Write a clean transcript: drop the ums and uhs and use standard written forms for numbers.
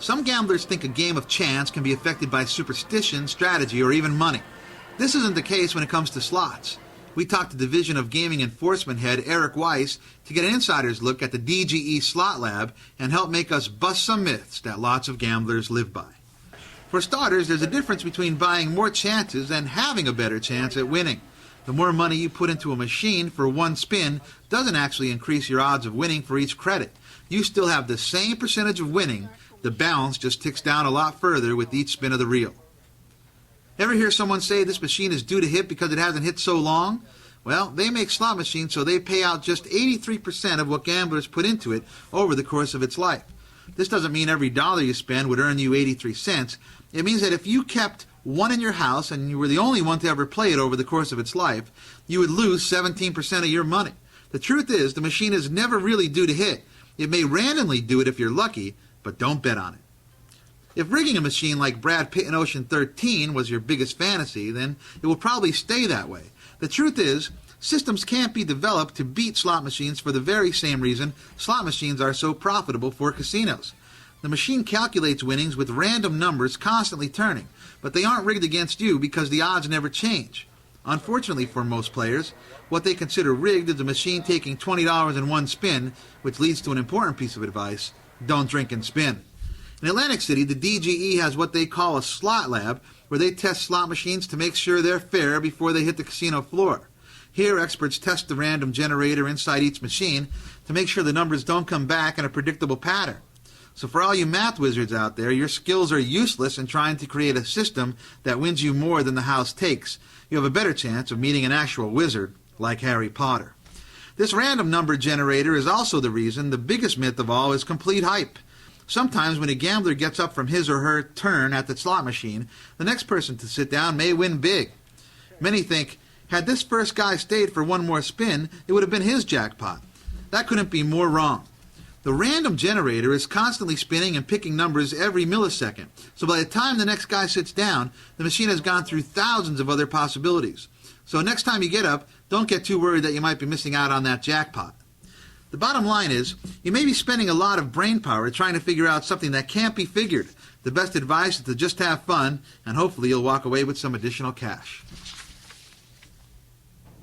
Some gamblers think a game of chance can be affected by superstition, strategy, or even money. This isn't the case when it comes to slots. We talked to Division of Gaming Enforcement Head Eric Weiss to get an insider's look at the DGE Slot Lab and help make us bust some myths that lots of gamblers live by. For starters, there's a difference between buying more chances and having a better chance at winning. The more money you put into a machine for one spin doesn't actually increase your odds of winning for each credit. You still have the same percentage of winning. The balance just ticks down a lot further with each spin of the reel. Ever hear someone say this machine is due to hit because it hasn't hit so long? Well, they make slot machines so they pay out just 83% of what gamblers put into it over the course of its life. This doesn't mean every dollar you spend would earn you 83 cents. It means that if you kept one in your house and you were the only one to ever play it over the course of its life, you would lose 17% of your money. The truth is, the machine is never really due to hit. It may randomly do it if you're lucky, but don't bet on it. If rigging a machine like Brad Pitt in Ocean 13 was your biggest fantasy, then it will probably stay that way. The truth is, systems can't be developed to beat slot machines for the very same reason slot machines are so profitable for casinos. The machine calculates winnings with random numbers constantly turning, but they aren't rigged against you because the odds never change. Unfortunately for most players, what they consider rigged is a machine taking $20 in one spin, which leads to an important piece of advice: don't drink and spin. In Atlantic City, the DGE has what they call a slot lab, where they test slot machines to make sure they're fair before they hit the casino floor. Here, experts test the random generator inside each machine to make sure the numbers don't come back in a predictable pattern. So for all you math wizards out there, your skills are useless in trying to create a system that wins you more than the house takes. You have a better chance of meeting an actual wizard like Harry Potter. This random number generator is also the reason the biggest myth of all is complete hype. Sometimes when a gambler gets up from his or her turn at the slot machine, the next person to sit down may win big. Many think, had this first guy stayed for one more spin, it would have been his jackpot. That couldn't be more wrong. The random generator is constantly spinning and picking numbers every millisecond, so by the time the next guy sits down, the machine has gone through thousands of other possibilities. So next time you get up, don't get too worried that you might be missing out on that jackpot. The bottom line is, you may be spending a lot of brain power trying to figure out something that can't be figured. The best advice is to just have fun, and hopefully you'll walk away with some additional cash.